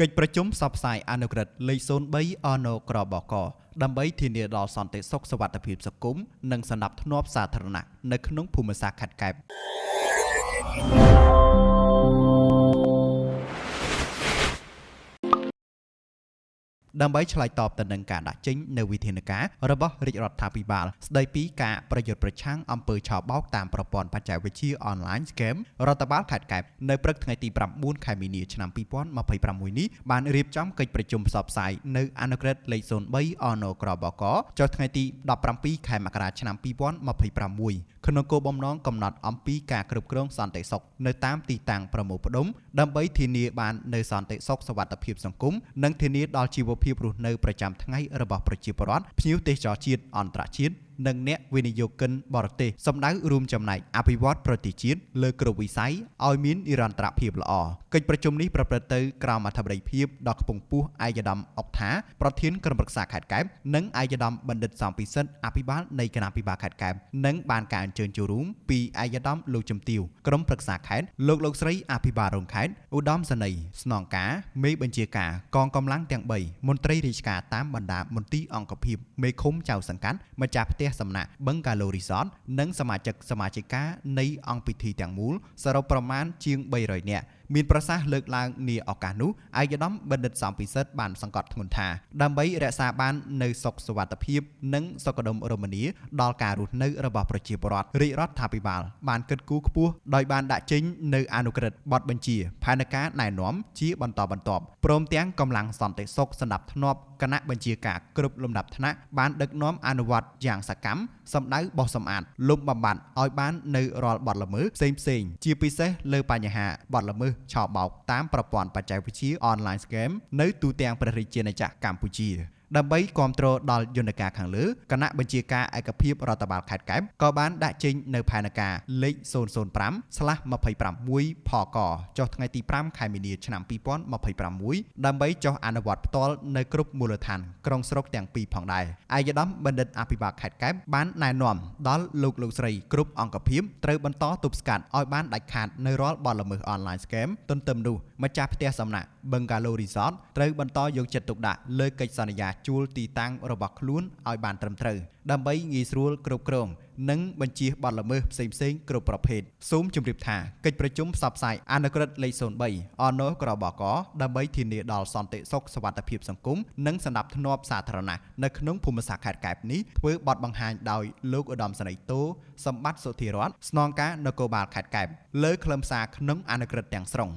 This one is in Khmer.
កិច្ចប្រជុំផ្សព្វផ្សាយអនុក្រឹត្យលេខ03អនក្របកដើម្បីធានាដល់សន្តិសុខសុវត្ថិភាពសង្គមនិងសណ្ដាប់ធ្នាប់សាធារណៈនៅក្នុងភូមិសាស្ត្រខេត្តកែបដើម្បីឆ្លើយតបទៅនឹងការដាក់ចេញនៅវិធានការរបស់រាជរដ្ឋាភិបាលស្ដីពីការប្រយុទ្ធប្រឆាំងអំពើឆបោកតាមប្រព័ន្ធបច្ចេកវិទ្យាអនឡាញ Scam រដ្ឋបាលខេត្តកែបនៅព្រឹកថ្ងៃទី9ខែមីនាឆ្នាំ2026នេះបានរៀបចំកិច្ចប្រជុំផ្សព្វផ្សាយនៅអនុក្រឹត្យលេខ03អនក្របកចុះថ្ងៃទី17ខែមករាឆ្នាំ2026ក្នុងគោលបំណងកំណត់អំពីការគ្រប់គ្រងសន្តិសុខនៅតាមទីតាំងប្រមូលផ្ដុំដើម្បីធានាបាននូវសន្តិសុខសុវត្ថិភាពសង្គមនិងធានាដល់ជីវភាពរស់នៅប្រចាំថ្ងៃរបស់ប្រជាពលរដ្ឋភ្ញៀវទេសចរជាតិអន្តរជាតិនិងអ្នកវិនិយោគិនបរទេសសម្ដៅរួមចំណែកអភិវឌ្ឍប្រទេសជាតិលើគ្រប់វិស័យឲ្យមាននិរន្តរភាពល្អកិច្ចប្រជុំនេះប្រព្រឹត្តទៅក្រោមអធិបតីភាពដ៏ខ្ពង់ខ្ពស់ឯកឧត្តមអុកថាប្រធានក្រុមប្រឹក្សាខេត្តកែបនិងឯកឧត្តមបណ្ឌិតសំពិសិដ្ឋអភិបាលនៃគណៈអភិបាលខេត្តកែបនិងបានការអញ្ជើញចូលរួមពីឯកឧត្តមលោកជំទាវក្រុមប្រឹក្សាខេត្តលោកស្រីអភិបាលរងខេត្តឧត្តមសេនីយ៍ស្នងការមេបញ្ជាការកងកម្លាំងទាំង3មន្ត្រីរាជការតាមបណ្ដាមន្ទីរអង្គភាពមេឃុំចៅសង្កាត់ម្ចាស់ផ្ទះសំណាក់បឹងកាឡូរីសតនិងសមាជិកានៃអង្គពិធីទាំងមូលសរុបប្រមាណជាង300នាក់មានប្រសាសន៍លើកឡើងនាឱកាសនោះឯកឧត្តមបណ្ឌិតសំពិសិដ្ឋបានសង្កត់ធ្ងន់ថាដើម្បីរក្សាបាននូវសុខសុវត្ថិភាពនិងសុខដុមរមនាដល់ការរស់នៅរបស់ប្រជាពលរដ្ឋរាជរដ្ឋាភិបាលបានគិតគូរខ្ពស់ដោយបានដាក់ចេញនៅអនុក្រឹត្យបទបញ្ជាផែនការណែនាំជាបន្តបន្ទាប់ព្រមទាំងកម្លាំងសន្តិសុខសណ្ដាប់ធ្នាប់គណៈបញ្ជាការគ្រប់លំដាប់ថ្នាក់បានដឹកនាំអនុវត្តយ៉ាងសកម្មសម្ដៅបោះសម្អាតលុបបំបាត់ឲ្យបាននៅរាល់បទល្មើសផ្សេងជាពិសេសលើបញ្ហាបទល្មើសឆបោកតាមប្រព័ន្ធបច្ចេកវិទ្យាអនឡាញ Scam នៅទូទាំងព្រះរាជាណាចក្រកម្ពុជាដើម្បីគាំទ្រដល់យន្តការខាងលើគណៈបញ្ជាការឯកភាពរដ្ឋបាលខេត្តកែបក៏បានដាក់ចេញនៅផែនការលេខ005/26ផកចុះថ្ងៃទី5ខែមីនាឆ្នាំ2026ដើម្បីចុះអនុវត្តផ្ទាល់នៅគ្រប់មូលដ្ឋានក្រុងស្រុកទាំងពីរផងដែរឯកឧត្តមបណ្ឌិតអភិបាលខេត្តកែបបានណែនាំដល់លោកស្រីគ្រប់អង្គភាពត្រូវបន្តទប់ស្កាត់ឲ្យបានដាច់ខាតនៅរាល់បទល្មើសអនឡាញ Scam ទន្ទឹមនោះម្ចាស់ផ្ទះសំណាក់បឹងកាឡូរីសតត្រូវបន្តយកចិត្តទុកដាក់លើកិច្ចសន្យាជួលទីតាំងរបស់ខ្លួនឲ្យបានត្រឹមត្រូវដើម្បីងាយស្រួលគ្រប់គ្រងនិងបញ្ជៀសបទល្មើសផ្សេងៗគ្រប់ប្រភេទសូមជម្រាបថាកិច្ចប្រជុំផ្សព្វផ្សាយអនុក្រឹត្យលេខ03អនក្របកដើម្បីធានាដល់សន្តិសុខសុវត្ថិភាពសង្គមនិងសណ្ដាប់ធ្នាប់សាធារណៈនៅក្នុងភូមិសាស្ត្រខេត្តកែបនេះធ្វើបទបង្ហាញដោយលោកឧត្តមសេនីយ៍តូសម្បត្តិសុធិរតស្នងការនគរបាលខេត្តកែបលើខ្លឹមសារក្នុងអនុក្រឹត្យទាំងស្រុង